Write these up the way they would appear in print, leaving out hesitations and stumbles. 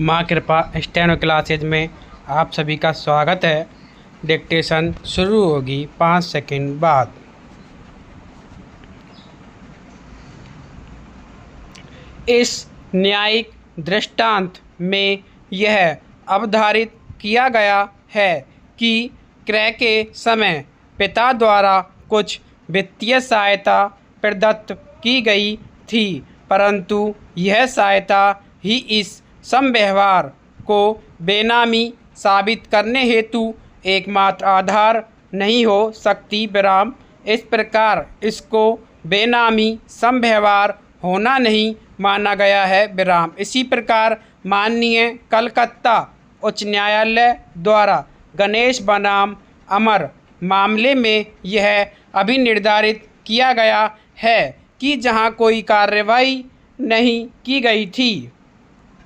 माँ कृपा steno classes में आप सभी का स्वागत है। डिक्टेशन शुरू होगी 5 सेकंड बाद। इस न्यायिक दृष्टांत में यह अवधारित किया गया है कि क्रय के समय पिता द्वारा कुछ वित्तीय सहायता प्रदत्त की गई थी, परंतु यह सहायता ही इस समव्यवहार को बेनामी साबित करने हेतु एकमात्र आधार नहीं हो सकती। विराम। इस प्रकार इसको बेनामी समव्यवहार होना नहीं माना गया है। विराम। इसी प्रकार माननीय कलकत्ता उच्च न्यायालय द्वारा गणेश बनाम अमर मामले में यह अभिनिर्धारित किया गया है कि जहां कोई कार्रवाई नहीं की गई थी,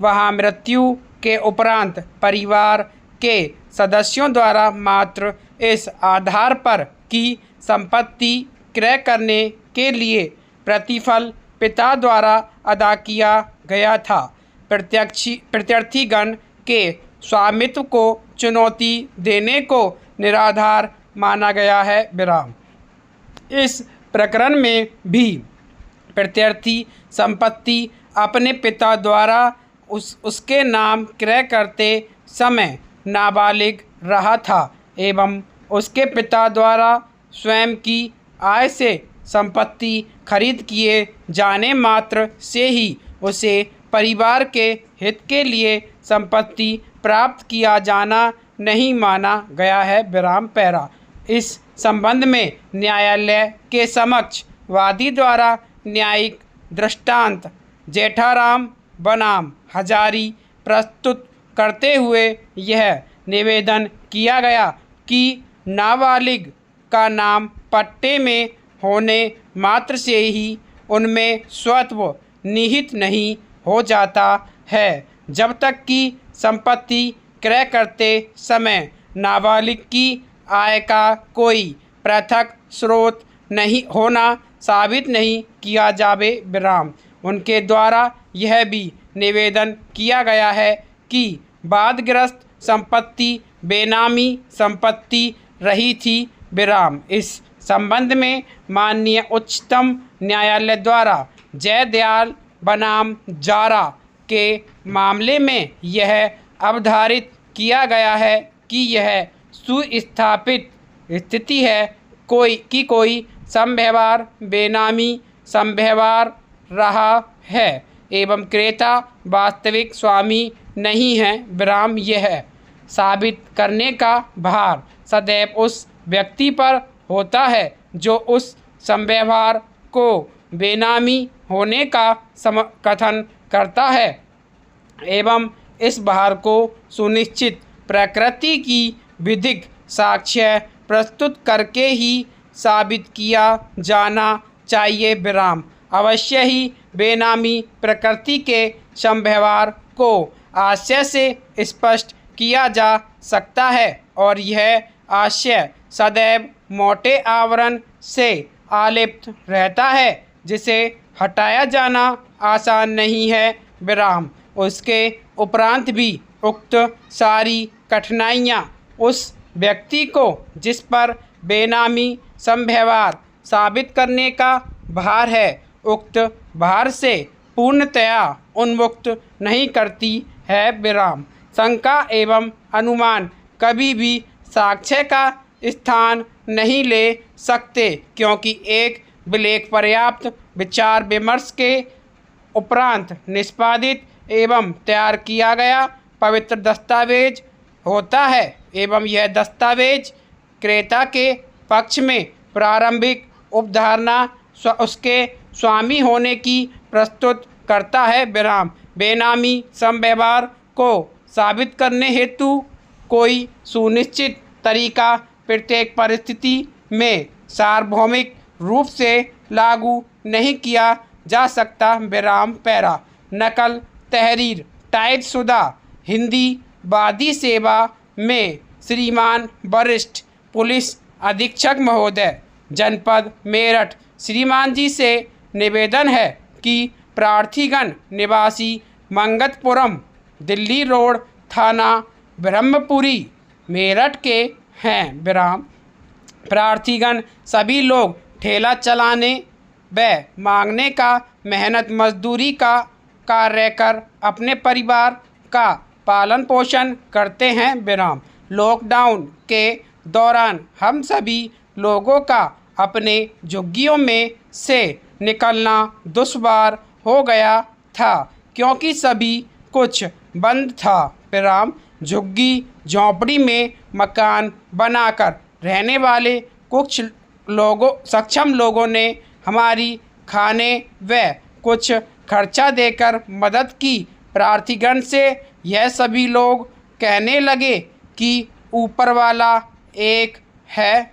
वहां मृत्यु के उपरांत परिवार के सदस्यों द्वारा मात्र इस आधार पर कि संपत्ति क्रय करने के लिए प्रतिफल पिता द्वारा अदा किया गया था, प्रत्यर्थीगण के स्वामित्व को चुनौती देने को निराधार माना गया है। विराम। इस प्रकरण में भी प्रत्यर्थी संपत्ति अपने पिता द्वारा उसके नाम क्रय करते समय नाबालिग रहा था एवं उसके पिता द्वारा स्वयं की आय से संपत्ति खरीद किए जाने मात्र से ही उसे परिवार के हित के लिए संपत्ति प्राप्त किया जाना नहीं माना गया है। विराम। पैरा। इस संबंध में न्यायालय के समक्ष वादी द्वारा न्यायिक दृष्टांत जेठाराम बनाम हजारी प्रस्तुत करते हुए यह निवेदन किया गया कि नाबालिग का नाम पट्टे में होने मात्र से ही उनमें स्वत्व निहित नहीं हो जाता है, जब तक कि संपत्ति क्रय करते समय नाबालिग की आय का कोई पृथक स्रोत नहीं होना साबित नहीं किया जावे। विराम। उनके द्वारा यह भी निवेदन किया गया है कि वादग्रस्त संपत्ति बेनामी संपत्ति रही थी। विराम। इस संबंध में माननीय उच्चतम न्यायालय द्वारा जयदयाल बनाम जारा के मामले में यह अवधारित किया गया है कि यह सुस्थापित स्थिति है कोई समव्यवहार बेनामी समव्यवहार रहा है एवं क्रेता वास्तविक स्वामी नहीं है। विराम। यह साबित करने का भार सदैव उस व्यक्ति पर होता है जो उस समव्यवहार को बेनामी होने का कथन करता है एवं इस भार को सुनिश्चित प्रकृति की विधिक साक्ष्य प्रस्तुत करके ही साबित किया जाना चाहिए। विराम। अवश्य ही बेनामी प्रकृति के समव्यवहार को आशय से स्पष्ट किया जा सकता है और यह आशय सदैव मोटे आवरण से आलिप्त रहता है जिसे हटाया जाना आसान नहीं है। विराम। उसके उपरांत भी उक्त सारी कठिनाइयाँ उस व्यक्ति को जिस पर बेनामी समव्यवहार साबित करने का भार है, उक्त भार से पूर्णतया उन्मुक्त नहीं करती है। विराम। शंका एवं अनुमान कभी भी साक्ष्य का स्थान नहीं ले सकते, क्योंकि एक विलेख पर्याप्त विचार विमर्श के उपरांत निष्पादित एवं तैयार किया गया पवित्र दस्तावेज होता है एवं यह दस्तावेज क्रेता के पक्ष में प्रारंभिक उपधारणा उसके स्वामी होने की प्रस्तुत करता है। विराम। बेनामी समव्यवहार को साबित करने हेतु कोई सुनिश्चित तरीका प्रत्येक परिस्थिति में सार्वभौमिक रूप से लागू नहीं किया जा सकता। विराम। पैरा। नकल तहरीर टाइप शुदा हिंदी वादी सेवा में श्रीमान वरिष्ठ पुलिस अधीक्षक महोदय जनपद मेरठ श्रीमान जी से निवेदन है कि प्रार्थीगण निवासी मंगतपुरम दिल्ली रोड थाना ब्रह्मपुरी मेरठ के हैं विराम। प्रार्थीगण सभी लोग ठेला चलाने व मांगने का मेहनत मजदूरी का कार्य कर अपने परिवार का पालन पोषण करते हैं विराम। लॉकडाउन के दौरान हम सभी लोगों का अपने झुग्गियों में से निकलना दुश्वार हो गया था क्योंकि सभी कुछ बंद था विराम। झुग्गी झोंपड़ी में मकान बनाकर रहने वाले कुछ सक्षम लोगों ने हमारी खाने व कुछ खर्चा देकर मदद की। प्रार्थीगण से यह सभी लोग कहने लगे कि ऊपर वाला एक है।